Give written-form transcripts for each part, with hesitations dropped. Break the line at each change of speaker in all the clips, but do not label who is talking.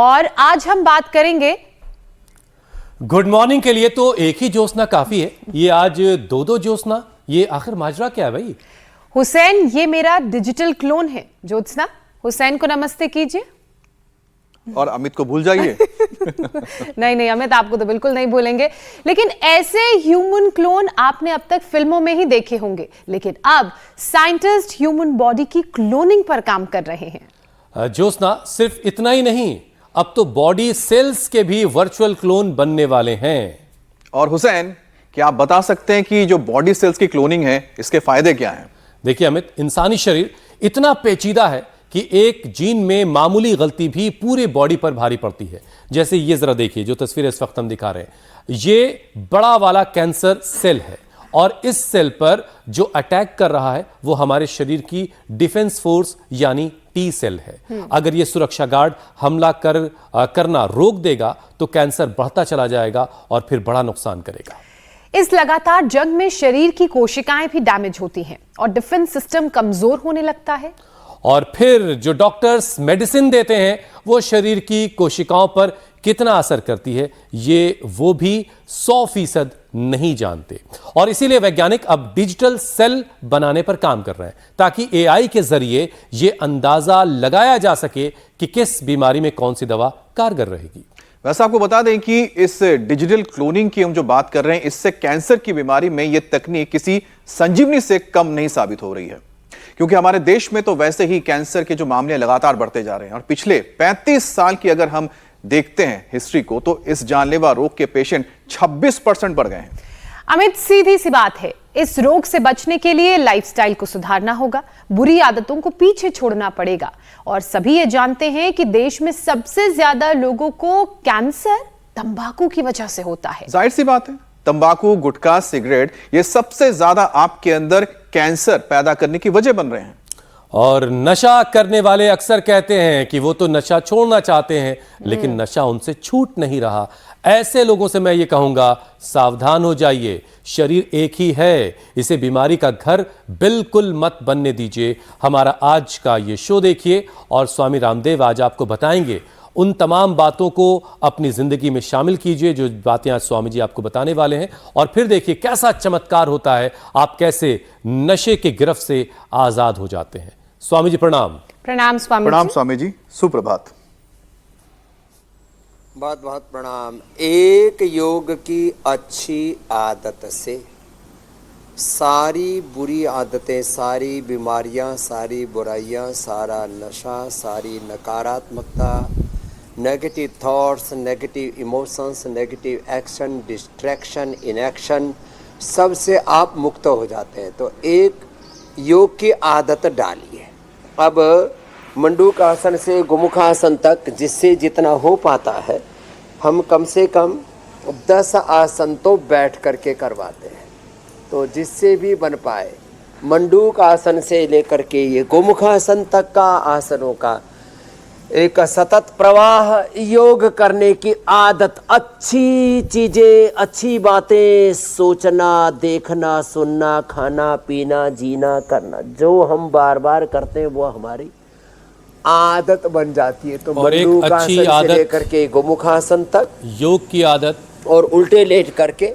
और आज हम बात करेंगे।
गुड मॉर्निंग के लिए तो एक ही ज्योत्सना काफी है, ये आज दो ज्योत्सना, ये आखिर माजरा क्या है भाई?
हुसैन, ये मेरा डिजिटल क्लोन है ज्योत्सना। हुसैन को नमस्ते कीजिए।
और अमित को भूल जाइए।
नहीं अमित, आपको तो बिल्कुल नहीं भूलेंगे। लेकिन ऐसे ह्यूमन क्लोन आपने अब तक फिल्मों में ही देखे होंगे, लेकिन अब साइंटिस्ट ह्यूमन बॉडी की क्लोनिंग पर काम कर रहे हैं।
ज्योत्सना, सिर्फ इतना ही नहीं, अब तो बॉडी सेल्स के भी वर्चुअल क्लोन बनने वाले हैं।
और हुसैन, क्या आप बता सकते हैं कि जो बॉडी सेल्स की क्लोनिंग है, इसके फायदे क्या हैं?
देखिए अमित, इंसानी शरीर इतना पेचीदा है कि एक जीन में मामूली गलती भी पूरे बॉडी पर भारी पड़ती है। जैसे ये जरा देखिए, जो तस्वीर इस वक्त हम दिखा रहे हैं, ये बड़ा वाला कैंसर सेल है और इस सेल पर जो अटैक कर रहा है वो हमारे शरीर की डिफेंस फोर्स यानी टी सेल है। अगर ये सुरक्षा गार्ड हमला करना रोक देगा तो कैंसर बढ़ता चला जाएगा और फिर बड़ा नुकसान करेगा।
इस लगातार जंग में शरीर की कोशिकाएं भी डैमेज होती हैं और डिफेंस सिस्टम कमजोर होने लगता है।
और फिर जो डॉक्टर्स मेडिसिन देते हैं वो शरीर की कोशिकाओं पर कितना असर करती है ये वो भी 100% नहीं जानते। और इसीलिए वैज्ञानिक अब डिजिटल सेल बनाने पर काम कर रहे हैं ताकि एआई के जरिए ये अंदाजा लगाया जा सके कि किस बीमारी में कौन सी दवा कारगर रहेगी।
वैसे आपको बता दें कि इस डिजिटल क्लोनिंग की हम जो बात कर रहे हैं, इससे कैंसर की बीमारी में यह तकनीक किसी संजीवनी से कम नहीं साबित हो रही है, क्योंकि हमारे देश में तो वैसे ही कैंसर के जो मामले लगातार बढ़ते जा रहे हैं और पिछले 35 साल की अगर हम देखते हैं हिस्ट्री को, तो इस जानलेवा रोग के पेशेंट 26% बढ़ गए हैं।
अमित, सीधी सी बात है, इस रोग से बचने के लिए लाइफस्टाइल को सुधारना होगा, बुरी आदतों को पीछे छोड़ना पड़ेगा। और सभी ये जानते हैं कि देश में सबसे ज्यादा लोगों को कैंसर तंबाकू की वजह से होता है।
जाहिर सी बात है, तंबाकू, गुटखा, सिगरेट, ये सबसे ज्यादा आपके अंदर कैंसर पैदा करने की वजह बन रहे हैं।
और नशा करने वाले अक्सर कहते हैं कि वो तो नशा छोड़ना चाहते हैं, लेकिन नशा उनसे छूट नहीं रहा। ऐसे लोगों से मैं ये कहूंगा, सावधान हो जाइए, शरीर एक ही है, इसे बीमारी का घर बिल्कुल मत बनने दीजिए। हमारा आज का ये शो देखिए और स्वामी रामदेव आज आपको बताएंगे, उन तमाम बातों को अपनी जिंदगी में शामिल कीजिए जो बातें आज स्वामी जी आपको बताने वाले हैं। और फिर देखिए कैसा चमत्कार होता है, आप कैसे नशे के गिरफ्त से आजाद हो जाते हैं। स्वामी जी प्रणाम।
प्रणाम स्वामी जी।
प्रणाम स्वामी जी, सुप्रभात।
बहुत बहुत प्रणाम। एक योग की अच्छी आदत से सारी बुरी आदतें, सारी बीमारियां, सारी बुराइयां, सारा नशा, सारी नकारात्मकता, negative thoughts, negative emotions, negative action, distraction, inaction, सबसे आप मुक्त हो जाते हैं। तो एक योग की आदत डालिए। अब मंडूकासन से गोमुखासन तक जिससे जितना हो पाता है, हम कम से कम 10 आसन तो बैठ करके करवाते हैं। तो जिससे भी बन पाए, मंडूकासन से लेकर के ये गोमुखासन तक का आसनों का एक सतत प्रवाह योग करने की आदत। अच्छी चीजें, अच्छी बातें सोचना, देखना, सुनना, खाना, पीना, जीना, करना, जो हम बार बार करते हैं वो हमारी आदत बन जाती है। तो
और एक अच्छी आदत
से लेकर के गोमुखासन तक
योग की आदत,
और उल्टे लेट करके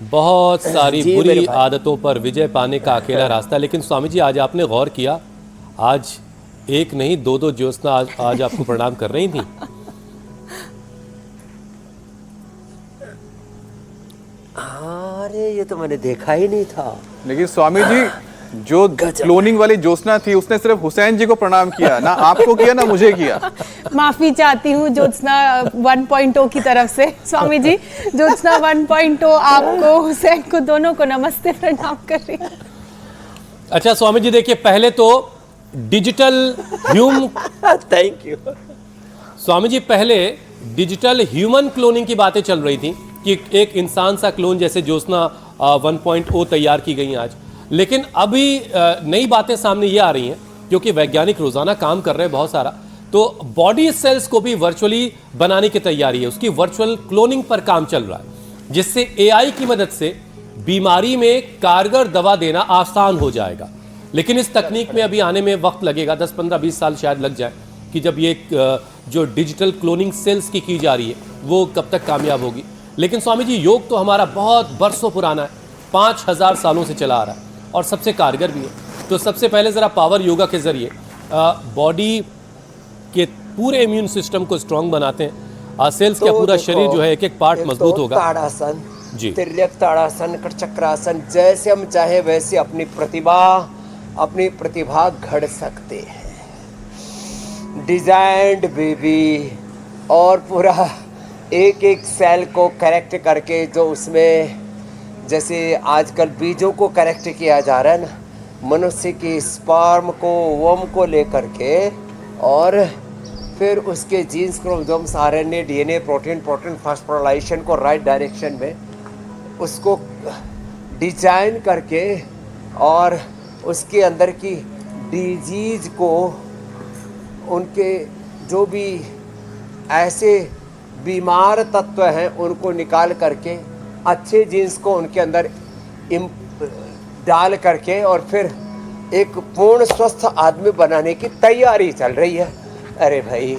बहुत सारी बुरी आदतों पर विजय पाने का अकेला रास्ता। लेकिन स्वामी जी, आज आपने गौर किया, आज एक नहीं दो ज्योत्सना आज आपको प्रणाम कर रही थी।
अरे ये तो मैंने देखा ही नहीं था।
लेकिन स्वामी जी, जो क्लोनिंग वाली ज्योत्सना थी उसने सिर्फ हुसैन जी को प्रणाम किया, ना आपको किया ना मुझे किया।
माफी चाहती हूँ ज्योत्सना 1.0 की तरफ से। स्वामी जी, ज्योत्सना 1.0 आपको, हुसैन को, दोनों को नमस्ते प्रणाम कर रही हूं।
अच्छा स्वामी जी, देखिए पहले तो digital
thank you
Swami ji, पहले डिजिटल ह्यूमन क्लोनिंग की बातें चल रही थी कि एक इंसान सा क्लोन जैसे ज्योत्सना 1.0 तैयार की गई आज। लेकिन अभी नई बातें सामने ये आ रही हैं, क्योंकि वैज्ञानिक रोजाना काम कर रहे हैं बहुत सारा, तो बॉडी सेल्स को भी वर्चुअली बनाने की तैयारी है, उसकी वर्चुअल क्लोनिंग पर काम चल रहा है, जिससे एआई की मदद से बीमारी में कारगर दवा देना आसान हो जाएगा। लेकिन इस तकनीक में अभी आने में वक्त लगेगा, 10, 15, 20 साल शायद लग जाए, कि जब ये जो डिजिटल क्लोनिंग सेल्स की जा रही है वो कब तक कामयाब होगी। लेकिन स्वामी जी, योग तो हमारा बहुत बरसों पुराना है, 5000 सालों से चला आ रहा है और सबसे कारगर भी है। तो सबसे पहले ज़रा पावर योगा के ज़रिए बॉडी के पूरे इम्यून सिस्टम को स्ट्रांग बनाते हैं। सेल्स का पूरा शरीर जो है एक एक पार्ट मजबूत होगा।
ताड़ासन
जी,
तिर्यक ताड़ासन, चक्रासन, जैसे हम चाहे वैसे अपनी प्रतिभा घड़ सकते हैं। डिजाइंड बेबी, और पूरा एक एक सेल को करेक्ट करके, जो उसमें जैसे आजकल बीजों को करेक्ट किया जा रहा है ना, मनुष्य की स्पर्म को, वोम को लेकर के, और फिर उसके genes, chromosomes, RNA, DNA, protein phosphorylation को राइट डायरेक्शन में उसको डिजाइन करके, और उसके अंदर की डिजीज को, उनके जो भी ऐसे बीमार तत्व हैं उनको निकाल करके अच्छे जीन्स को उनके अंदर डाल करके, और फिर एक पूर्ण स्वस्थ आदमी बनाने की तैयारी चल रही है। अरे भाई,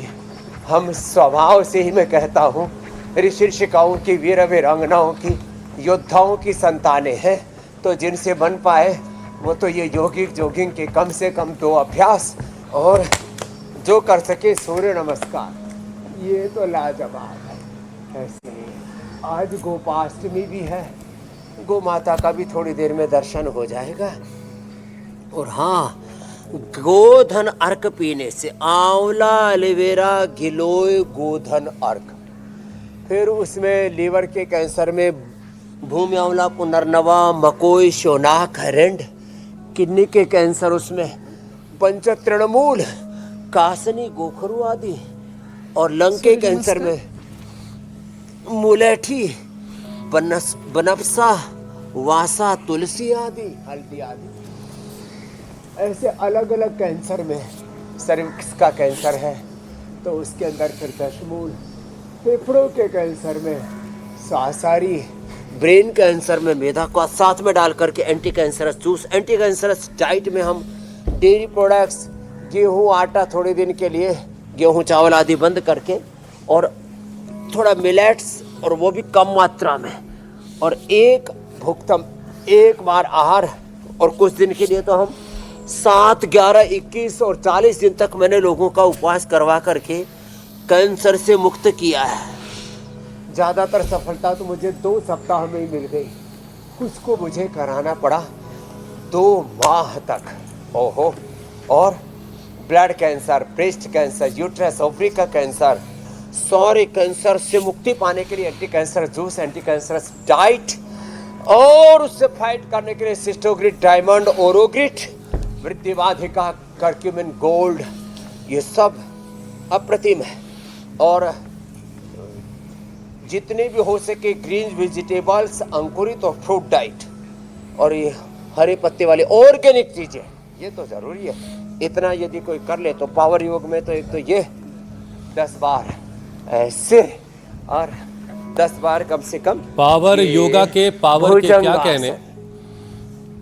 हम स्वभाव से ही, मैं कहता हूँ, ऋषि ऋषिकाओं की, वीर वीरांगनाओं की, योद्धाओं की संतानें हैं। तो जिनसे बन पाए वो तो ये जोगिंग के कम से कम 2 अभ्यास, और जो कर सके सूर्य नमस्कार, ये तो लाजवाब है। ऐसे आज गोपाष्टमी भी है, गो माता का भी थोड़ी देर में दर्शन हो जाएगा। और हाँ, गोधन अर्क पीने से, आंवला, एलोवेरा, गिलोय गोधन अर्क, फिर उसमें लीवर के कैंसर में भूमि आंवला, पुनर्नवा, मकोई, शोनाक, हरेंड, किडनी के कैंसर उसमें पंच तृणमूल, कासनी, गोखरू आदि, और लंग के कैंसर में मुलेठी, बनफसा, वासा, तुलसी आदि, हल्दी आदि। ऐसे अलग अलग कैंसर में, सर्विक्स का कैंसर है तो उसके अंदर फिर दशमूल, फेफड़ों के कैंसर में सासारी, ब्रेन कैंसर में मेधा को साथ में डाल करके anti cancerous juice, anti cancerous diet में हम डेयरी प्रोडक्ट्स, गेहूँ, आटा थोड़े दिन के लिए, गेहूँ, चावल आदि बंद करके, और थोड़ा मिलेट्स, और वो भी कम मात्रा में, और एक भुक्तम, एक बार आहार, और कुछ दिन के लिए तो हम 7, 11, 21 और 40 दिन तक मैंने लोगों का उपवास करवा करके कैंसर से मुक्त किया है। ज़्यादातर सफलता तो मुझे 2 सप्ताह में ही मिल गई, कुछ को मुझे कराना पड़ा 2 माह तक। ओहो, और blood cancer, breast cancer, uterus, ovary का कैंसर, सारे कैंसर से मुक्ति पाने के लिए anti cancer juice, anti cancer diet, और उससे फाइट करने के लिए सिस्टोग्रिड, डायमंड, ओरोग्रिड, वृद्धिवाधिका, कर्क्यूमिन गोल्ड, ये सब अप्रतिम है। और जितने भी हो सके ग्रीन वेजिटेबल्स, अंकुरित और फ्रूट डाइट, और ये हरे पत्ते वाले ऑर्गेनिक चीजें, ये तो जरूरी है। इतना यदि कोई कर ले तो पावर योग में तो एक तो ये 10 बार ऐसे, और 10 बार कम से कम
पावर योगा के पावर के क्या कहने।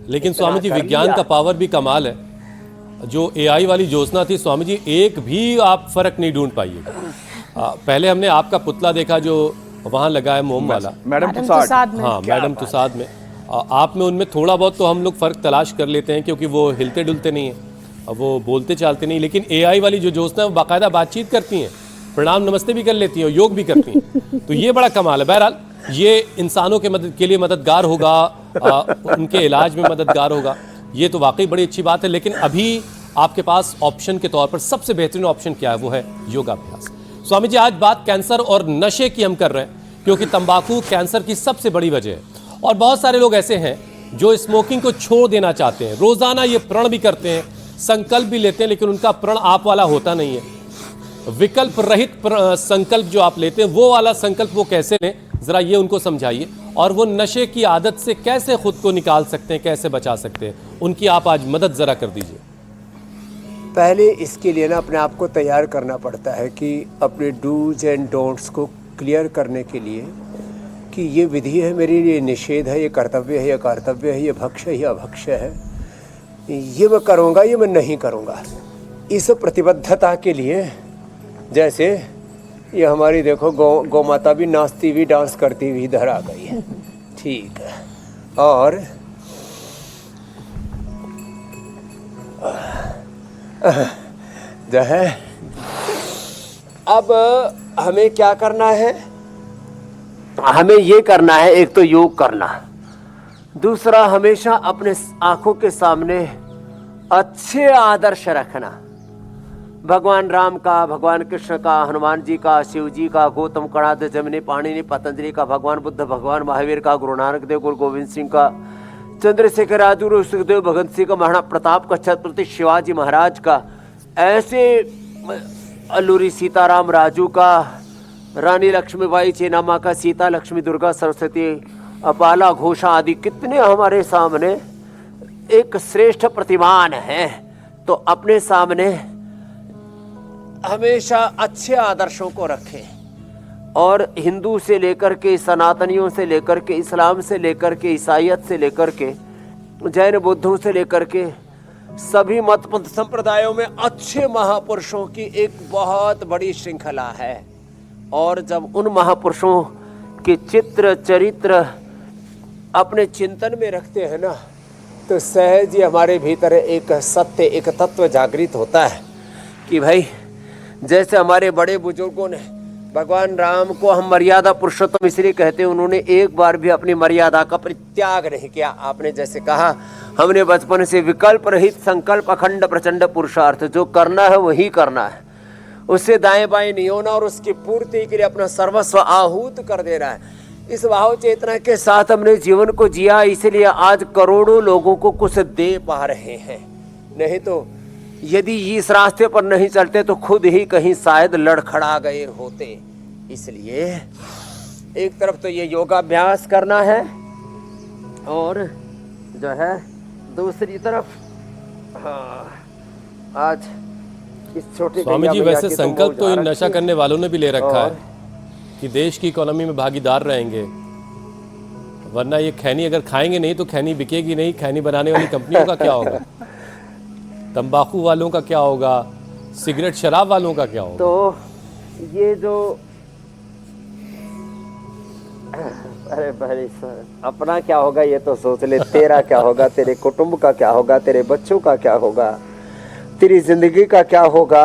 लेकिन स्वामी जी, विज्ञान का पावर भी कमाल है। जो एआई वाली योजना थी स्वामी जी, एक भी आप फर्क नहीं ढूंढ पाइएगा। पहले हमने आपका पुतला देखा जो वहां लगा है मोम वाला,
मैडम तुसाद,
हाँ मैडम तुसाद में, आप में उनमें थोड़ा बहुत तो हम लोग फर्क तलाश कर लेते हैं, क्योंकि वो हिलते डुलते नहीं हैं, वो बोलते चालते नहीं। लेकिन एआई वाली जो योजना है वो बाकायदा बातचीत करती हैं, प्रणाम नमस्ते भी कर लेती हैं, योग भी करती हैं। तो ये बड़ा कमाल है। बहरहाल ये इंसानों के मदद के लिए मददगार होगा, उनके इलाज में मददगार होगा, ये तो वाकई बड़ी अच्छी बात है। लेकिन अभी आपके पास ऑप्शन के तौर पर सबसे बेहतरीन ऑप्शन क्या है, वो है योगाभ्यास। स्वामी जी, आज बात कैंसर और नशे की हम कर रहे हैं, क्योंकि तंबाकू कैंसर की सबसे बड़ी वजह है। और बहुत सारे लोग ऐसे हैं जो स्मोकिंग को छोड़ देना चाहते हैं, रोजाना ये प्रण भी करते हैं, संकल्प भी लेते हैं, लेकिन उनका प्रण आप वाला होता नहीं है। विकल्प रहित संकल्प जो आप लेते हैं, वो वाला संकल्प वो कैसे लें, जरा ये उनको समझाइए। और वो नशे की आदत से कैसे खुद को निकाल सकते हैं, कैसे बचा सकते हैं, उनकी आप आज मदद जरा कर दीजिए।
पहले इसके लिए ना अपने आप को तैयार करना पड़ता है कि अपने डूज एंड डोंट्स को क्लियर करने के लिए, कि ये विधि है मेरे लिए, निषेध है, ये कर्तव्य है, ये कर्तव्य है, ये भक्ष्य है, ये अभक्ष्य है, ये मैं करूँगा, ये मैं नहीं करूँगा। इस प्रतिबद्धता के लिए जैसे ये हमारी देखो गौ माता भी नाचती हुई डांस करती हुई इधर आ गई है। ठीक है, और जो है अब हमें क्या करना है, हमें ये करना है, एक तो योग करना, दूसरा हमेशा अपने आंखों के सामने अच्छे आदर्श रखना, भगवान राम का, भगवान कृष्ण का, हनुमान जी का, शिव जी का, गौतम कणाद, जमिनी, पाणिनि, पतंजलि का, भगवान बुद्ध, भगवान महावीर का, गुरु नानक देव, गुरु गोविंद सिंह का, चंद्रशेखर आजाद, सुखदेव, भगत सिंह का, महाराणा प्रताप का, छत्रपति शिवाजी महाराज का, ऐसे अल्लूरी सीताराम राजू का, रानी लक्ष्मीबाई चेन्नाम्मा का, सीता लक्ष्मी दुर्गा सरस्वती, अपाला घोषा आदि कितने हमारे सामने एक श्रेष्ठ प्रतिमान हैं। तो अपने सामने हमेशा अच्छे आदर्शों को रखें और हिंदू से लेकर के, सनातनियों से लेकर के, इस्लाम से लेकर के, ईसाईयत से लेकर के, जैन बुद्धों से लेकर के सभी मत पंथ संप्रदायों में अच्छे महापुरुषों की एक बहुत बड़ी श्रृंखला है। और जब उन महापुरुषों के चित्र चरित्र अपने चिंतन में रखते हैं ना, तो सहज ही हमारे भीतर एक सत्य, एक तत्व जागृत होता है कि भाई जैसे हमारे बड़े बुजुर्गों ने, भगवान राम को हम मर्यादा पुरुषोत्तम इसलिए कहते हैं, उन्होंने एक बार भी अपनी मर्यादा का परित्याग नहीं किया। आपने जैसे कहा, हमने बचपन से विकल्प रहित संकल्प अखंड प्रचंड पुरुषार्थ, जो करना है वही करना है, उससे दाएं बाएं नहीं होना और उसकी पूर्ति के लिए अपना सर्वस्व आहूत कर देना है। इस भाव चेतना के साथ हमने जीवन को जिया, इसलिए आज करोड़ों लोगों को कुछ दे पा रहे हैं। नहीं तो यदि इस रास्ते पर नहीं चलते तो खुद ही कहीं शायद लड़खड़ा गए होते। इसलिए एक तरफ तो ये योगाभ्यास करना है और जो है दूसरी तरफ आज इस छोटे
स्वामी जी वैसे संकल्प तो इन नशा करने वालों ने भी ले रखा है कि देश की इकोनॉमी में भागीदार रहेंगे, वरना ये खैनी अगर खाएंगे नहीं तो खैनी बिकेगी नहीं। खैनी बनाने वाली कंपनियों का क्या होगा, तंबाकू वालों का क्या होगा, सिगरेट शराब वालों का क्या होगा।
तो ये जो अरे भाई सर, अपना क्या होगा ये तो सोच ले, तेरा क्या होगा, तेरे कुटुंब का क्या होगा, तेरे बच्चों का क्या होगा, तेरी जिंदगी का क्या होगा।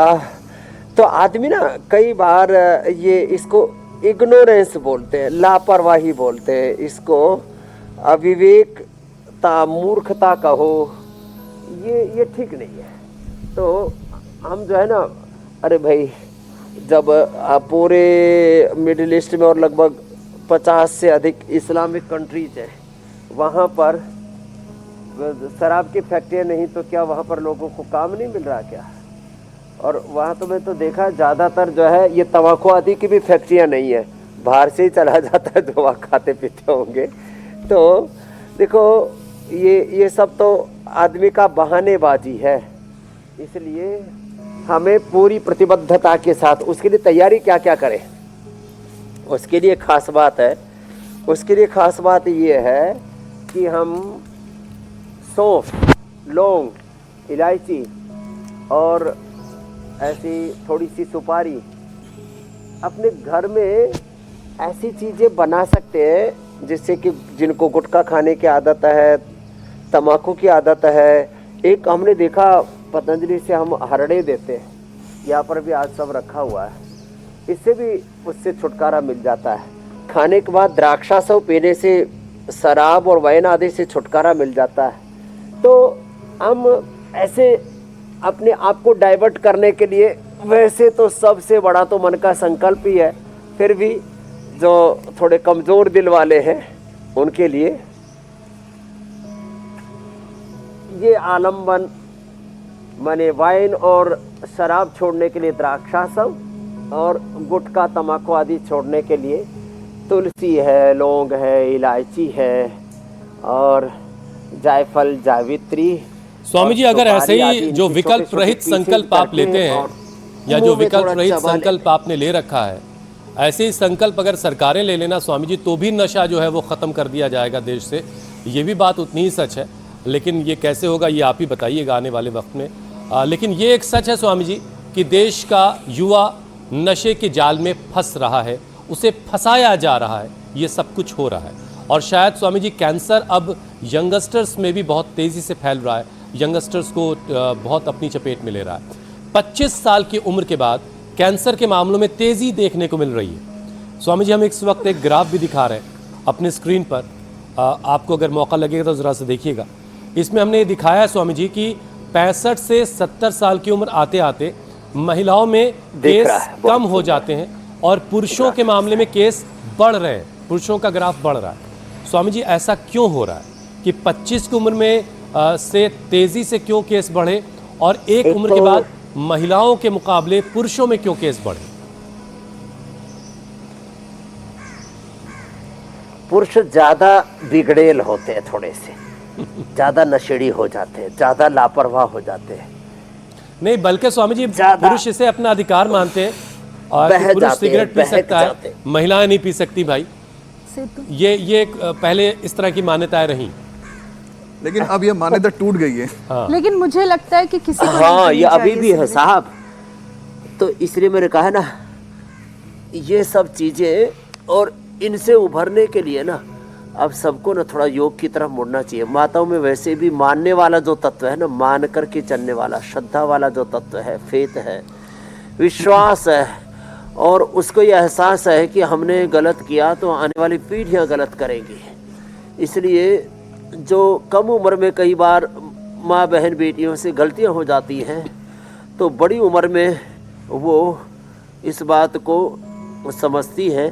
तो आदमी ना कई बार ये इसको इग्नोरेंस बोलते हैं, लापरवाही बोलते हैं, इसको अविवेकता, मूर्खता कहो, ये ठीक नहीं है। तो हम जो है ना, अरे भाई जब पूरे मिडिल ईस्ट में और लगभग 50 से अधिक इस्लामिक कंट्रीज हैं, वहाँ पर शराब की फैक्ट्रियाँ नहीं तो क्या वहाँ पर लोगों को काम नहीं मिल रहा क्या? और वहाँ तो मैं तो देखा ज़्यादातर जो है ये तंबाकू आदि की भी फैक्ट्रियाँ नहीं है, बाहर से ही चला जाता है जो वहाँ खाते पीते होंगे। तो देखो ये सब तो आदमी का बहानेबाजी है। इसलिए हमें पूरी प्रतिबद्धता के साथ उसके लिए तैयारी क्या क्या करें, उसके लिए खास बात है। उसके लिए खास बात ये है कि हम सौंफ, लौंग, इलायची और ऐसी थोड़ी सी सुपारी अपने घर में ऐसी चीज़ें बना सकते हैं जिससे कि जिनको गुटखा खाने की आदत है, तम्बाकू की आदत है। एक हमने देखा पतंजलि से हम हरड़े देते हैं, यहाँ पर भी आज सब रखा हुआ है, इससे भी उससे छुटकारा मिल जाता है। खाने के बाद द्राक्षासव पीने से शराब और वाइन आदि से छुटकारा मिल जाता है। तो हम ऐसे अपने आप को डाइवर्ट करने के लिए, वैसे तो सबसे बड़ा तो मन का संकल्प ही है, फिर भी जो थोड़े कमज़ोर दिल वाले हैं उनके लिए ये आलम्बन माने वाइन और शराब छोड़ने के लिए द्राक्षासव और गुटखा तम्बाकू आदि छोड़ने के लिए तुलसी है, लौंग है, इलायची है और जायफल, जावित्री।
स्वामी जी अगर ऐसे ही जो विकल्प रहित संकल्प आप लेते हैं या जो विकल्प रहित संकल्प आपने ले रखा है, ऐसे ही संकल्प अगर सरकारें ले लेना स्वामी जी, तो भी नशा जो है वो ख़त्म कर दिया जाएगा देश से। ये भी बात उतनी ही सच है, लेकिन ये कैसे होगा ये आप ही बताइएगा आने वाले वक्त में। लेकिन ये एक सच है स्वामी जी कि देश का युवा नशे के जाल में फंस रहा है, उसे फंसाया जा रहा है, ये सब कुछ हो रहा है। और शायद स्वामी जी कैंसर अब यंगस्टर्स में भी बहुत तेज़ी से फैल रहा है, यंगस्टर्स को बहुत अपनी चपेट में ले रहा है। 25 साल की उम्र के बाद कैंसर के मामलों में तेज़ी देखने को मिल रही है। स्वामी जी हम इस वक्त एक ग्राफ भी दिखा रहे हैं अपने स्क्रीन पर, आपको अगर मौका लगेगा तो ज़रा से देखिएगा। इसमें हमने ये दिखाया है स्वामी जी कि 65 से 70 साल की उम्र आते आते महिलाओं में केस कम हो जाते हैं और पुरुषों के मामले में केस बढ़ रहे हैं, पुरुषों का ग्राफ बढ़ रहा है। स्वामी जी ऐसा क्यों हो रहा है कि 25 की उम्र में से तेज़ी से क्यों केस बढ़े और एक उम्र के बाद महिलाओं के मुकाबले पुरुषों में क्यों केस बढ़े?
पुरुष ज्यादा बिगड़ेल होते हैं, थोड़े से ज्यादा नशेड़ी हो जाते हैं, ज्यादा लापरवाह हो जाते हैं।
नहीं, बल्कि स्वामी जी पुरुष इसे अपना अधिकार मानते हैं और कि पुरुष सिगरेट पी सकता है, महिलाएं नहीं पी सकती। भाई ये पहले इस तरह की मान्यताएं रही,
लेकिन अब ये मान्यता टूट गई है।
हाँ।
लेकिन मुझे लगता है कि किसी को
हाँ, ये अभी भी है साहब। तो इसलिए मैंने कहा ना, ये सब चीजें और इनसे उभरने के लिए ना अब सबको ना थोड़ा योग की तरफ मुड़ना चाहिए। माताओं में वैसे भी मानने वाला जो तत्व है ना, मान करके चलने वाला, श्रद्धा वाला जो तत्व है, फेथ है, विश्वास है, और उसको ये एहसास है कि हमने गलत किया तो आने वाली पीढ़ियां गलत करेंगी। इसलिए जो कम उम्र में कई बार माँ बहन बेटियों से गलतियां हो जाती हैं, तो बड़ी उम्र में वो इस बात को समझती है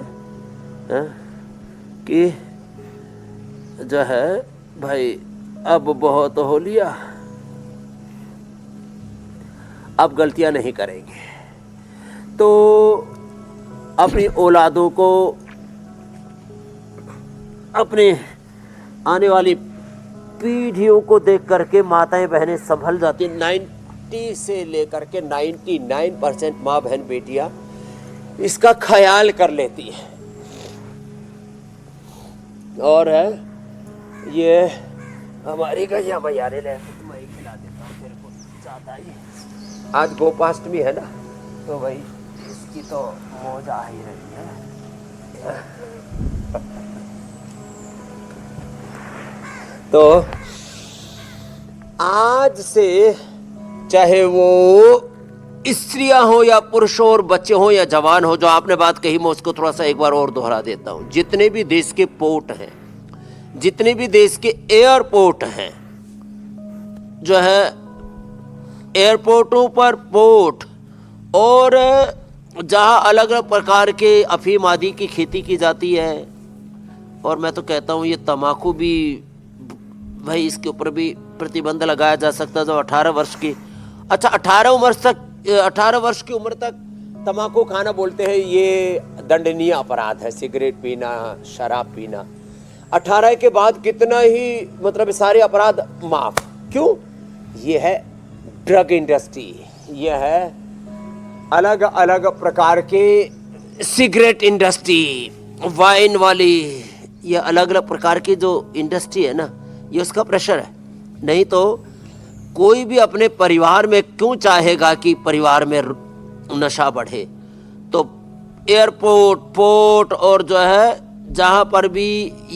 कि जो है भाई अब बहुत हो लिया, अब गलतियां नहीं करेंगे। तो अपनी औलादों को, अपने आने वाली पीढ़ियों को देख करके माताएं बहनें संभल जाती हैं। 90 से लेकर के 99% माँ बहन बेटियां इसका ख्याल कर लेती है। और है ये हमारी गैया भैया ने मैं खिला देता हूँ तेरे को ज्यादा ही। आज गोपाष्टमी है ना, तो भाई इसकी तो मौज आ ही रही है। तो आज से चाहे वो स्त्रियां हो या पुरुष हो और बच्चे हो या जवान हो, जो आपने बात कही मैं उसको थोड़ा सा एक बार और दोहरा देता हूं। जितने भी देश के पोर्ट हैं, जितने भी देश के एयरपोर्ट हैं, जो है एयरपोर्टों पर पोर्ट, और जहां अलग अलग प्रकार के अफीम आदि की खेती की जाती है, और मैं तो कहता हूं ये तंबाकू भी भाई, इसके ऊपर भी प्रतिबंध लगाया जा सकता है। जो 18 वर्ष की, अच्छा 18 वर्ष की उम्र तक तंबाकू खाना बोलते हैं ये दंडनीय अपराध है। सिगरेट पीना, शराब पीना, 18 के बाद कितना ही मतलब सारे अपराध माफ। क्यों? ये है ड्रग इंडस्ट्री, ये है अलग अलग प्रकार के सिगरेट इंडस्ट्री, वाइन वाली, ये अलग अलग प्रकार की जो इंडस्ट्री है ना, ये उसका प्रेशर है। नहीं तो कोई भी अपने परिवार में क्यों चाहेगा कि परिवार में नशा बढ़े? तो एयरपोर्ट, पोर्ट और जो है जहाँ पर भी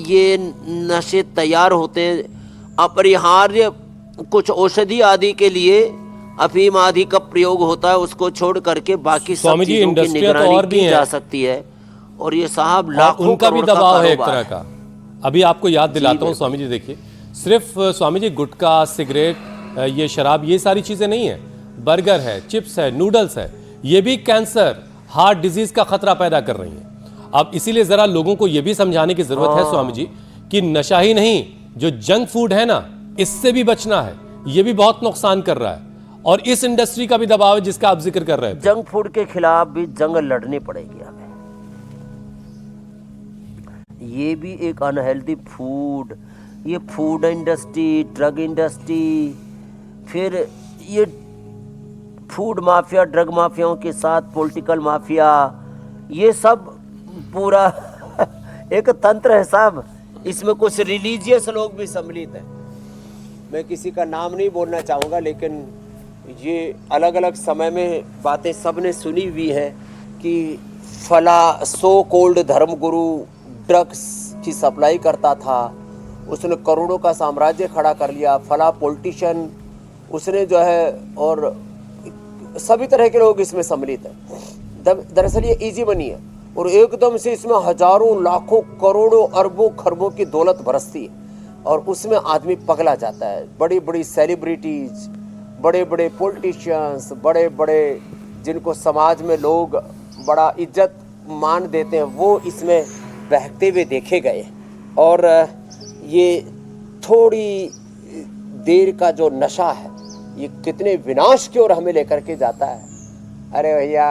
ये नशे तैयार होते हैं, अपरिहार्य कुछ औषधि आदि के लिए अफीम आदि का प्रयोग होता है, उसको छोड़ करके बाकी सब चीजों की निगरानी की जा सकती है। और ये साहब लाखों
उनका भी दबाव है एक तरह
है।
का। अभी आपको याद दिलाता हूँ स्वामी जी, देखिए सिर्फ स्वामी जी गुटखा, सिगरेट, ये शराब, ये सारी चीजें नहीं है, बर्गर है, चिप्स है, नूडल्स है, ये भी कैंसर, हार्ट डिजीज का खतरा पैदा कर रही हैं। अब इसीलिए जरा लोगों को यह भी समझाने की जरूरत है स्वामी जी कि नशा ही नहीं, जो जंक फूड है ना, इससे भी बचना है, ये भी बहुत नुकसान कर रहा है। और इस इंडस्ट्री का भी दबाव है जिसका आप जिक्र कर रहे थे।
जंक फूड के खिलाफ भी जंग लड़नी पड़ेगी हमें। ये भी एक अनहेल्दी फूड, ये फूड इंडस्ट्री, ड्रग इंडस्ट्री, फिर ये फूड माफिया, ड्रग माफियाओं के साथ पॉलिटिकल माफिया, ये सब पूरा एक तंत्र है साहब। इसमें कुछ रिलीजियस लोग भी सम्मिलित हैं। मैं किसी का नाम नहीं बोलना चाहूँगा, लेकिन ये अलग अलग समय में बातें सबने सुनी हुई हैं
कि फला सो कोल्ड धर्मगुरु ड्रग्स की सप्लाई करता था, उसने करोड़ों का साम्राज्य खड़ा कर लिया। फला पॉलिटिशियन उसने जो है, और सभी तरह के लोग इसमें सम्मिलित हैं। दरअसल ये इजी मनी है और एकदम से इसमें हजारों लाखों करोड़ों अरबों खरबों की दौलत बरसती है और उसमें आदमी पगला जाता है। बड़ी बड़ी सेलिब्रिटीज, बड़े बड़े पॉलिटिशियंस, बड़े बड़े जिनको समाज में लोग बड़ा इज्जत मान देते हैं, वो इसमें बहकते हुए देखे गए। और ये थोड़ी देर का जो नशा है ये कितने विनाश की ओर हमें लेकर के जाता है। अरे भैया,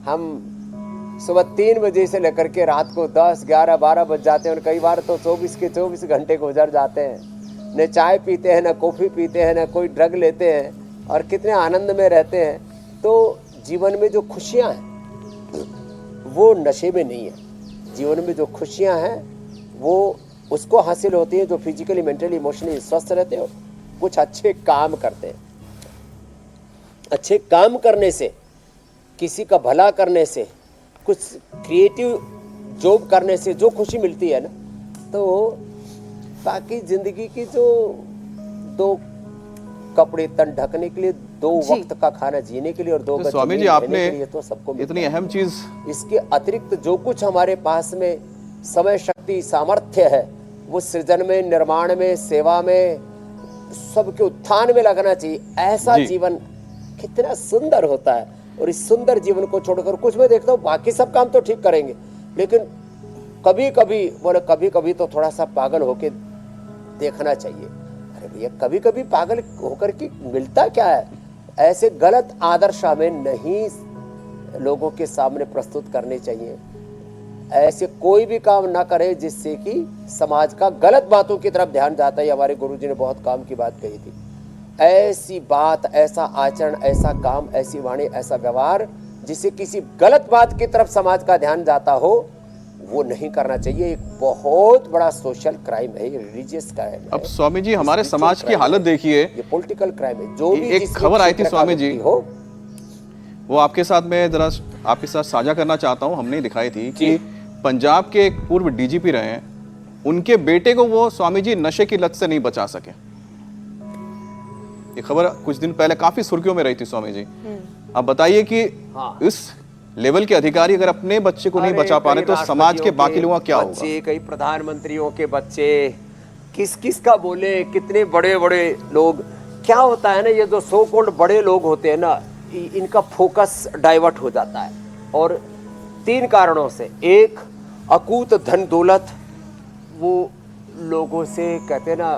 हम सुबह 3 बजे से लेकर के रात को 10, 11, 12 बज जाते हैं और कई बार तो 24 के 24 घंटे गुजर जाते हैं। न चाय पीते हैं, न कॉफ़ी पीते हैं, न कोई ड्रग लेते हैं और कितने आनंद में रहते हैं। तो जीवन में जो खुशियाँ हैं वो नशे में नहीं है। जीवन में जो खुशियाँ हैं वो उसको हासिल होती हैं जो फिजिकली, मेंटली, इमोशनली स्वस्थ रहते हो, कुछ अच्छे काम करते हैं। अच्छे काम करने से, किसी का भला करने से, कुछ क्रिएटिव जॉब करने से जो खुशी मिलती है ना, तो बाकी जिंदगी की जो 2 कपड़े तन ढकने के लिए, 2 वक्त का खाना जीने के लिए और 2
तो स्वामी जी आपने
तो सबको
इतनी अहम चीज,
इसके अतिरिक्त जो कुछ हमारे पास में समय, शक्ति, सामर्थ्य है वो सृजन में, निर्माण में, सेवा में, सबके उत्थान में लगना चाहिए। ऐसा जीवन कितना सुंदर होता है। और इस सुंदर जीवन को छोड़कर कुछ मैं देखता हूँ बाकी सब काम तो ठीक करेंगे, लेकिन कभी कभी तो थोड़ा सा पागल होके देखना चाहिए। अरे भैया, कभी कभी पागल होकर के मिलता क्या है? ऐसे गलत आदर्श हमें नहीं लोगों के सामने प्रस्तुत करने चाहिए। ऐसे कोई भी काम ना करे जिससे कि समाज का गलत बातों की तरफ ध्यान जाता है। हमारे गुरुजी ने बहुत काम की बात कही थी। ऐसी बात, ऐसा आचरण, ऐसा काम, ऐसी वाणी, ऐसा व्यवहार जिससे किसी गलत बात की तरफ समाज का ध्यान जाता हो, वो नहीं करना चाहिए। एक बहुत बड़ा सोशल क्राइम है, ये रिलीजियस क्राइम है।
अब स्वामी जी, हमारे समाज की हालत देखिए,
ये पॉलिटिकल क्राइम है। जो भी
एक खबर आई थी स्वामी जी, वो आपके साथ मैं जरा आपके साथ साझा करना चाहता हूँ। हमने दिखाई थी कि पंजाब के एक पूर्व डीजीपी रहे हैं, उनके बेटे को वो स्वामी जी नशे की लत से नहीं बचा सके। ये खबर कुछ दिन पहले काफी सुर्खियों में रही थी स्वामी जी। अब बताइए कि इस लेवल के अधिकारी अगर अपने बच्चे को नहीं बचा पा रहे तो समाज के बाकी लोगों का क्या होगा?
कई प्रधानमंत्रियों के बच्चे, किस किस का बोले, कितने बड़े बड़े लोग। क्या होता है ना, ये जो सो कॉल्ड बड़े लोग होते हैं ना, इनका फोकस डाइवर्ट हो जाता है और 3 कारणों से। एक, अकूत धन दौलत, वो लोगों से कहते हैं ना,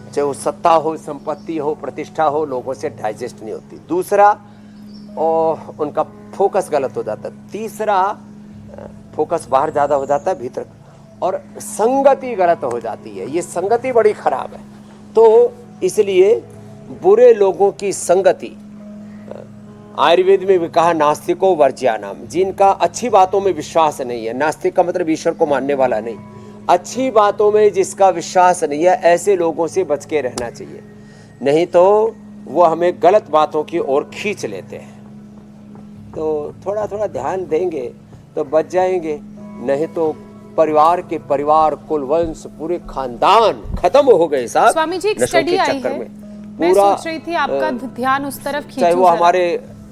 चाहे सत्ता हो, संपत्ति हो, प्रतिष्ठा हो, लोगों से डाइजेस्ट नहीं होती। दूसरा, और उनका फोकस गलत हो जाता है। तीसरा, फोकस बाहर ज़्यादा हो जाता है भीतर, और संगति गलत हो जाती है। ये संगति बड़ी खराब है। तो इसलिए बुरे लोगों की संगति, आयुर्वेद में भी कहा नास्तिको वर्ज्यानाम, जिनका अच्छी बातों में विश्वास नहीं है। नास्तिक का मतलब ईश्वर को मानने वाला नहीं, अच्छी बातों में जिसका विश्वास नहीं है, ऐसे लोगों से बच के रहना चाहिए। नहीं तो वो हमें गलत बातों की ओर खींच लेते हैं। तो थोड़ा थोड़ा ध्यान देंगे तो बच जाएंगे, नहीं तो परिवार के परिवार, कुल वंश, पूरे खानदान खत्म हो गए साहब।
स्वामी जी, एक स्टडी आई है, मैं सोच रही थी आपका ध्यान उस तरफ खींचूं।
चाहे वो हमारे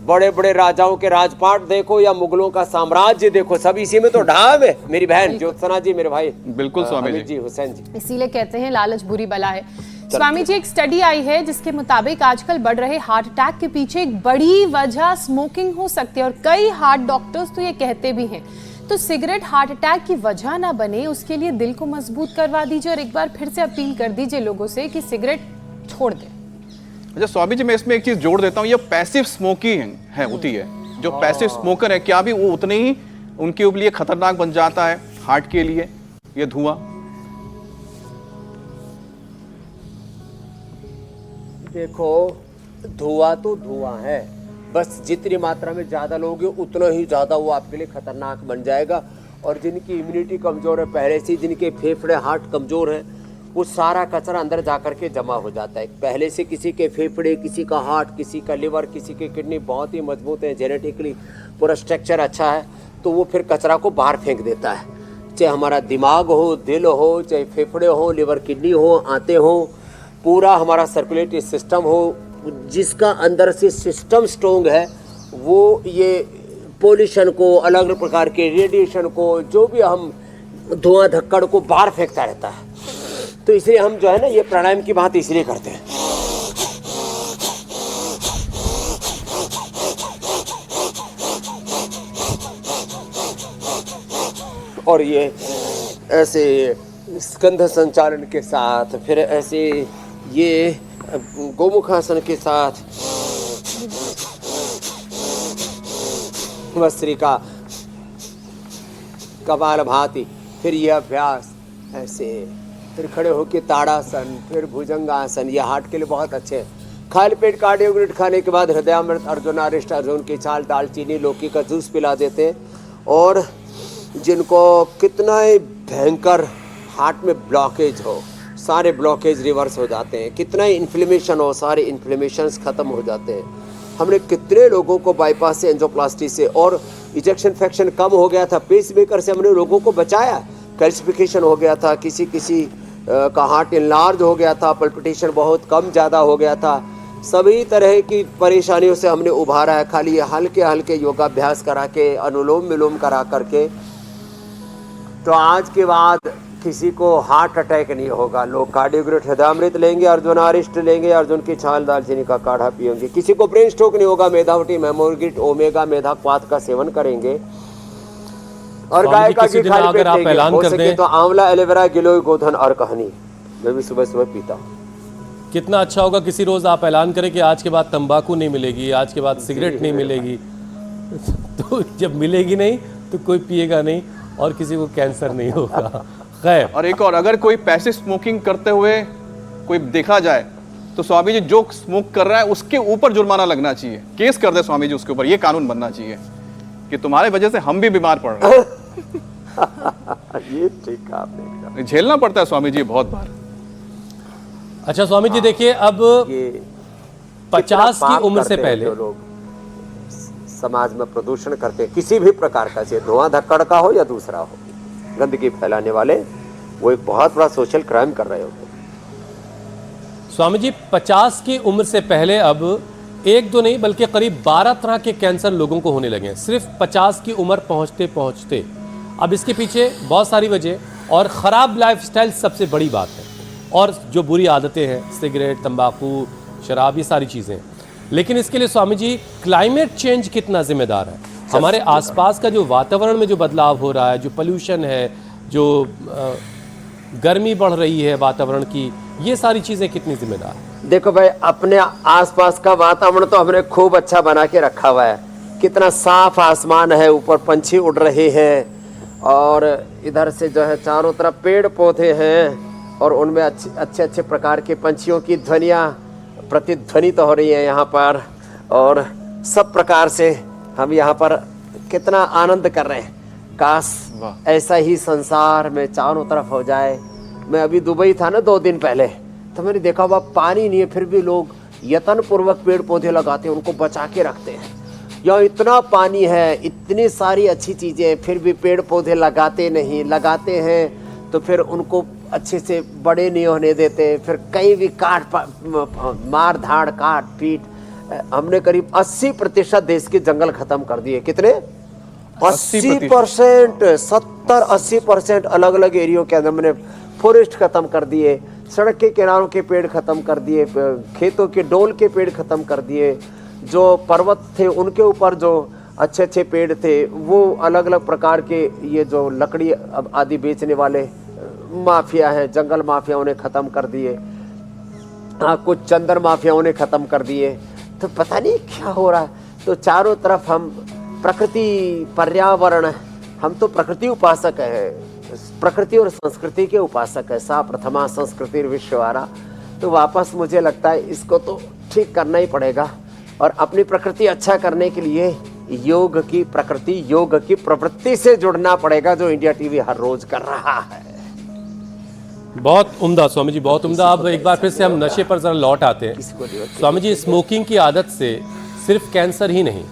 बड़े बड़े राजाओं के राजपाट देखो या मुगलों का साम्राज्य देखो, सब इसी में तो ढाब है। मेरी बहन ज्योत्सना जी, मेरे भाई
बिल्कुल स्वामी
जी, हुसैन जी।
इसीलिए कहते हैं लालच बुरी बला है। स्वामी जी, एक स्टडी आई है जिसके मुताबिक आजकल बढ़ रहे हार्ट अटैक के पीछे एक बड़ी वजह स्मोकिंग हो सकती है और कई हार्ट डॉक्टर्स तो ये कहते भी हैं। तो सिगरेट हार्ट अटैक की वजह ना बने, उसके लिए दिल को मजबूत करवा दीजिए और एक बार फिर से अपील कर दीजिए लोगों से कि सिगरेट छोड़ दें।
अच्छा स्वामी जी, मैं इसमें एक चीज जोड़ देता हूँ, ये पैसिव स्मोकिंग है होती है। जो पैसिव स्मोकर है, क्या भी वो उतने ही उनके लिए खतरनाक बन जाता है हार्ट के लिए ये धुआं?
देखो, धुआं तो धुआं है, बस जितनी मात्रा में ज्यादा लोगे उतना ही ज्यादा वो आपके लिए खतरनाक बन जाएगा। और जिनकी इम्यूनिटी कमजोर है पहले से, जिनके फेफड़े हार्ट कमजोर है, वो सारा कचरा अंदर जाकर के जमा हो जाता है पहले से। किसी के फेफड़े, किसी का हार्ट, किसी का लिवर, किसी की किडनी बहुत ही मजबूत है जेनेटिकली, पूरा स्ट्रक्चर अच्छा है, तो वो फिर कचरा को बाहर फेंक देता है। चाहे हमारा दिमाग हो, दिल हो, चाहे फेफड़े हो, लिवर किडनी हो, आंतें हो, पूरा हमारा सर्कुलेटरी सिस्टम हो, जिसका अंदर से सिस्टम स्ट्रोंग है, वो ये पोल्यूशन को, अलग अलग प्रकार के रेडिएशन को, जो भी हम धुआं धक्कड़ को बाहर फेंकता रहता है। तो इसलिए हम जो है ना ये प्राणायाम की बात इसलिए करते हैं। और ये ऐसे स्कंध संचालन के साथ, फिर ऐसे ये गोमुखासन के साथ, भस्त्रिका, कपालभाति, फिर ये अभ्यास ऐसे, फिर खड़े होके ताड़ासन, फिर भुजंगासन, ये हार्ट के लिए बहुत अच्छे हैं। खाली पेट कार्डियोग्रिट खाने के बाद हृदयामृत, अर्जुनारिष्ट, अर्जुन की छाल, दालचीनी, लौकी का जूस पिला देते हैं। और जिनको कितना ही भयंकर हार्ट में ब्लॉकेज हो, सारे ब्लॉकेज रिवर्स हो जाते हैं। कितना ही इन्फ्लेमेशन हो, सारे इन्फ्लेमेशंस ख़त्म हो जाते हैं। हमने कितने लोगों को बाईपास से, एंजियोप्लास्टी से, और इजेक्शन फ्रैक्शन कम हो गया था, पेसमेकर से हमने लोगों को बचाया। कैल्सिफिकेशन हो गया था, किसी का हार्ट इनलार्ज हो गया था, पल्पिटेशन बहुत कम ज़्यादा हो गया था। सभी तरह की परेशानियों से हमने उभारा है, खाली हल्के हल्के योगाभ्यास करा के, अनुलोम विलोम करा करके। तो आज के बाद किसी को हार्ट अटैक नहीं होगा। लोग कार्डियोग्रिट, हृदयामृत लेंगे, अर्जुनारिष्ट लेंगे, अर्जुन की छाल, दालचीनी का काढ़ा पिएंगे। किसी को ब्रेन स्ट्रोक नहीं होगा, मेधावटी, मेमोग्रिट, ओमेगा, मेधाक्वाथ का सेवन करेंगे। और गाय का घी खाली पेट लेंगे। हो सके तो आंवला, एलोवेरा, गिलोय, गोधन और कहानी मैं भी सुबह सुबह पीता हूँ।
कितना अच्छा होगा किसी रोज आप ऐलान करें कि आज के बाद तंबाकू नहीं मिलेगी, आज के बाद सिगरेट नहीं मिलेगी। तो जब मिलेगी नहीं तो कोई पिएगा नहीं और किसी को कैंसर नहीं होगा। खैर,
और एक और, अगर कोई पैसिव स्मोकिंग करते हुए कोई देखा जाए तो स्वामी जी जो स्मोक कर रहा है उसके ऊपर जुर्माना लगना चाहिए, केस कर दे स्वामी जी उसके ऊपर। ये कानून बनना चाहिए कि तुम्हारे वजह से हम भी बीमार पड़ रहे हैं।
ये ठीक है, आपने
झेलना पड़ता है स्वामी जी बहुत बार।
अच्छा स्वामी जी देखिए, अब 50 की उम्र से पहले
जो लोग समाज में प्रदूषण करते हैं, किसी भी प्रकार का, चाहे धुआं धक्कड़ का हो या दूसरा हो, गंदगी फैलाने वाले, वो एक बहुत बड़ा सोशल क्राइम कर रहे होते हैं।
स्वामी जी 50 की उम्र से पहले अब एक दो नहीं बल्कि करीब 12 तरह के कैंसर लोगों को होने लगे हैं, सिर्फ 50 की उम्र पहुंचते पहुंचते। अब इसके पीछे बहुत सारी वजह, और ख़राब लाइफस्टाइल सबसे बड़ी बात है, और जो बुरी आदतें हैं, सिगरेट, तंबाकू, शराब, ये सारी चीज़ें। लेकिन इसके लिए स्वामी जी क्लाइमेट चेंज कितना जिम्मेदार है? हमारे आसपास का जो वातावरण में जो बदलाव हो रहा है, जो पोल्यूशन है, जो गर्मी बढ़ रही है वातावरण की, ये सारी चीज़ें कितनी जिम्मेदार है?
देखो भाई, अपने आसपास का वातावरण तो हमने खूब अच्छा बना के रखा हुआ है। कितना साफ आसमान है, ऊपर पंछी उड़ रहे हैं, और इधर से जो है चारों तरफ पेड़ पौधे हैं, और उनमें अच्छे अच्छे प्रकार के पंछियों की ध्वनियाँ प्रतिध्वनित हो रही है यहाँ पर। और सब प्रकार से हम यहाँ पर कितना आनंद कर रहे हैं। काश ऐसा ही संसार में चारों तरफ हो जाए। मैं अभी दुबई था ना 2 दिन पहले, तो मैंने देखा वहाँ पानी नहीं है, फिर भी लोग यत्न पूर्वक पेड़ पौधे लगाते हैं, उनको बचा के रखते हैं। यहाँ इतना पानी है, इतनी सारी अच्छी चीज़ें, फिर भी पेड़ पौधे लगाते नहीं। लगाते हैं तो फिर उनको अच्छे से बड़े नहीं होने देते, फिर कहीं भी मार धाड़, काट पीट। हमने करीब 80% देश के जंगल खत्म कर दिए। कितने? 80%, 70-80% अलग अलग एरियो के अंदर हमने फॉरेस्ट खत्म कर दिए, सड़क के किनारों के पेड़ खत्म कर दिए, खेतों के डोल के पेड़ खत्म कर दिए। जो पर्वत थे उनके ऊपर जो अच्छे अच्छे पेड़ थे, वो अलग अलग प्रकार के ये जो लकड़ी आदि बेचने वाले माफिया हैं, जंगल माफियाओं ने ख़त्म कर दिए। हाँ, कुछ चंदन माफियाओं ने ख़त्म कर दिए। तो पता नहीं क्या हो रहा है। तो चारों तरफ हम प्रकृति, पर्यावरण, हम तो प्रकृति उपासक हैं, प्रकृति और संस्कृति के उपासक है। सा प्रथमा संस्कृति विश्ववारा। तो वापस मुझे लगता है इसको तो ठीक करना ही पड़ेगा, और अपनी प्रकृति अच्छा करने के लिए योग की प्रकृति, योग की प्रवृत्ति से जुड़ना पड़ेगा, जो इंडिया टीवी हर रोज कर रहा है।
बहुत उम्दा स्वामी जी, बहुत उम्दा। अब एक बार फिर से हम नशे पर जरा लौट आते हैं। स्वामी जी, स्मोकिंग की आदत से सिर्फ कैंसर ही नहीं,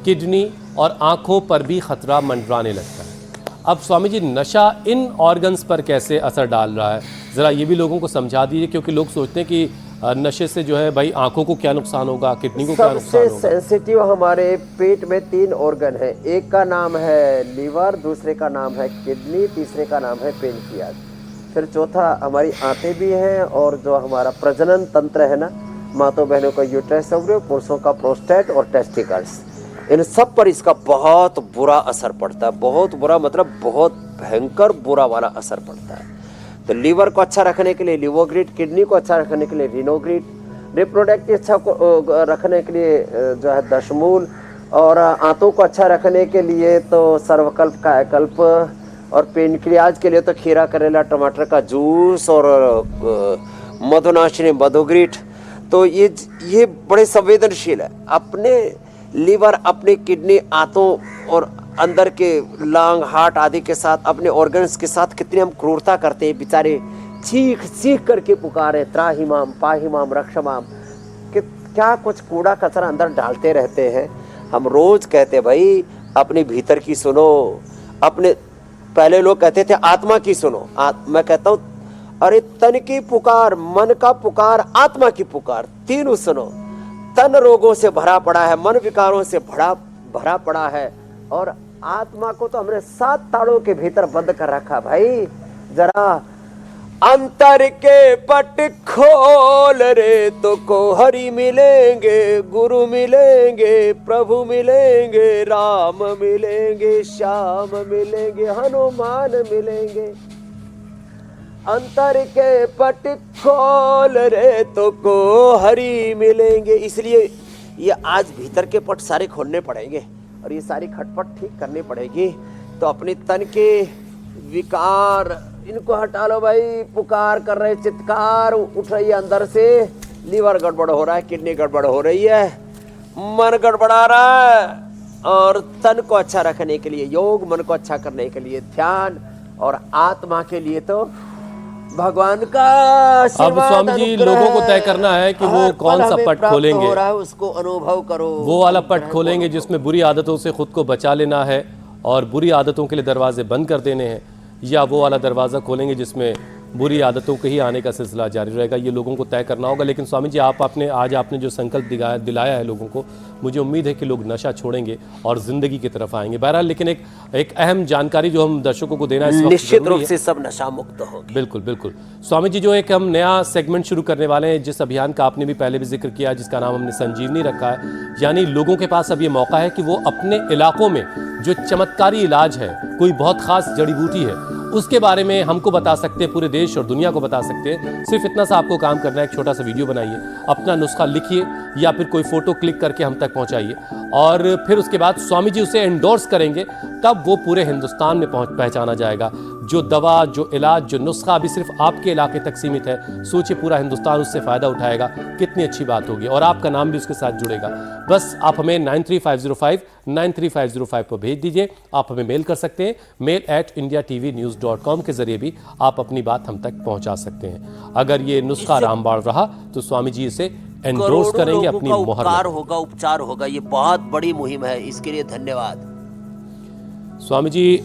किडनी और आंखों पर भी खतरा मंडराने लगता है। अब स्वामी जी, नशा इन ऑर्गन्स पर कैसे असर डाल रहा है, ज़रा ये भी लोगों को समझा दीजिए, क्योंकि लोग सोचते हैं कि नशे से जो है भाई आंखों को क्या नुकसान होगा, किडनी को क्या नुकसान
सबसे
होगा।
सेंसिटिव हमारे पेट में 3 ऑर्गन है। एक का नाम है लीवर, दूसरे का नाम है किडनी, तीसरे का नाम है पेनक्रियाज, फिर चौथा हमारी आंतें भी हैं, और जो हमारा प्रजनन तंत्र है ना, माताओं बहनों का यूट्रस ओवरी, पुरुषों का प्रोस्टेट और टेस्टिकल्स, इन सब पर इसका बहुत बुरा असर पड़ता है। बहुत बुरा मतलब बहुत भयंकर बुरा वाला असर पड़ता है। तो लीवर को अच्छा रखने के लिए लिवोग्रिड, किडनी को अच्छा रखने के लिए रिनोग्रिड, रिप्रोडक्टिव अच्छा को रखने के लिए जो है दशमूल, और आंतों को अच्छा रखने के लिए तो सर्वकल्प, कायाकल्प, और पेनक्रियाज के लिए तो खीरा, करेला, टमाटर का जूस और मधुनाशिनी मधुग्रिड। तो ये बड़े संवेदनशील है। अपने लीवर, अपनी किडनी, आंतों और अंदर के लांग, हार्ट आदि के साथ, अपने ऑर्गन्स के साथ कितनी हम क्रूरता करते हैं। बेचारे चीख चीख करके पुकारे त्राहिमाम, पाहिमाम, रक्षमाम, कि क्या कुछ कूड़ा कचरा अंदर डालते रहते हैं। हम रोज कहते भाई अपने भीतर की सुनो, अपने, पहले लोग कहते थे आत्मा की सुनो, मैं कहता हूँ अरे तन की पुकार, मन का पुकार, आत्मा की पुकार, तीनों सुनो। तन रोगों से भरा पड़ा है, मन विकारों से भरा पड़ा है, और आत्मा को तो हमने 7 ताड़ों के भीतर बंद कर रखा। भाई जरा अंतर के पट खोल रे, तो को हरि मिलेंगे, गुरु मिलेंगे, प्रभु मिलेंगे, राम मिलेंगे, श्याम मिलेंगे, हनुमान मिलेंगे। अंतर के पट खोल रे, तो को हरि मिलेंगे। इसलिए ये आज भीतर के पट सारे खोलने पड़ेंगे और ये सारी खटपट ठीक करनी पड़ेगी। तो अपने तन के विकार इनको हटा लो भाई। पुकार कर रहे, चित्कार उठ रही है अंदर से, लीवर गड़बड़ हो रहा है, किडनी गड़बड़ हो रही है, मन गड़बड़ा रहा है, और तन को अच्छा रखने के लिए योग, मन को अच्छा करने के लिए ध्यान, और आत्मा के लिए तो भगवान का
अब स्वामी जी, लोगों को तय करना है कि वो कौन सा पट खोलेंगे,
हो रहा है उसको अनुभव करो।
वो वाला पट खोलेंगे जिसमें बुरी आदतों से खुद को बचा लेना है और बुरी आदतों के लिए दरवाजे बंद कर देने हैं, या वो वाला दरवाज़ा खोलेंगे जिसमें बुरी आदतों के ही आने का सिलसिला जारी रहेगा। ये लोगों को तय करना होगा। लेकिन स्वामी जी, आज आपने जो संकल्प दिलाया है लोगों को, मुझे उम्मीद है कि लोग नशा छोड़ेंगे और ज़िंदगी की तरफ आएंगे। बहरहाल, लेकिन एक अहम जानकारी जो हम दर्शकों को देना है,
निश्चित रूप से सब नशा मुक्त हो।
बिल्कुल बिल्कुल स्वामी जी, जो एक हम नया सेगमेंट शुरू करने वाले हैं, जिस अभियान का आपने भी पहले भी जिक्र किया, जिसका नाम हमने संजीवनी रखा है, यानी लोगों के पास अब ये मौका है कि वो अपने इलाकों में जो चमत्कारी इलाज है, कोई बहुत खास जड़ी बूटी है, उसके बारे में हमको बता सकते हैं, पूरे देश और दुनिया को बता सकते हैं। सिर्फ इतना सा आपको काम करना है, एक छोटा सा वीडियो बनाइए, अपना नुस्खा लिखिए या फिर कोई फोटो क्लिक करके हम तक पहुंचाइए, और फिर उसके बाद स्वामी जी उसे एंडोर्स करेंगे, तब वो पूरे हिंदुस्तान में पहचाना जाएगा। जो दवा, जो इलाज, जो नुस्खा अभी सिर्फ आपके इलाके तक सीमित है, सोचिए पूरा हिंदुस्तान उससे फ़ायदा उठाएगा। कितनी अच्छी बात होगी, और आपका नाम भी उसके साथ जुड़ेगा। बस आप हमें 9350593505 पर भेज दीजिए। आप हमें मेल कर सकते हैं, mail@indiatvnews.com के जरिए भी आप अपनी बात हम तक पहुंचा सकते हैं। अगर ये नुस्खा रामबाण रहा तो स्वामी जी इसे एंडोर्स करेंगे, अपनी मोहर
होगा, उपचार होगा। ये बहुत बड़ी मुहिम है, इसके लिए धन्यवाद
स्वामी जी।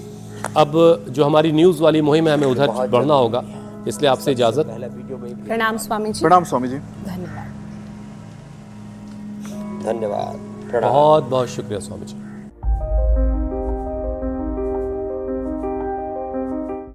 अब जो हमारी न्यूज़ वाली मुहिम है, हमें उधर बढ़ना होगा, इसलिए आपसे इजाज़त।
प्रणाम स्वामी जी।
प्रणाम स्वामी जी।
धन्यवाद।
धन्यवाद।
बहुत बहुत शुक्रिया स्वामी जी।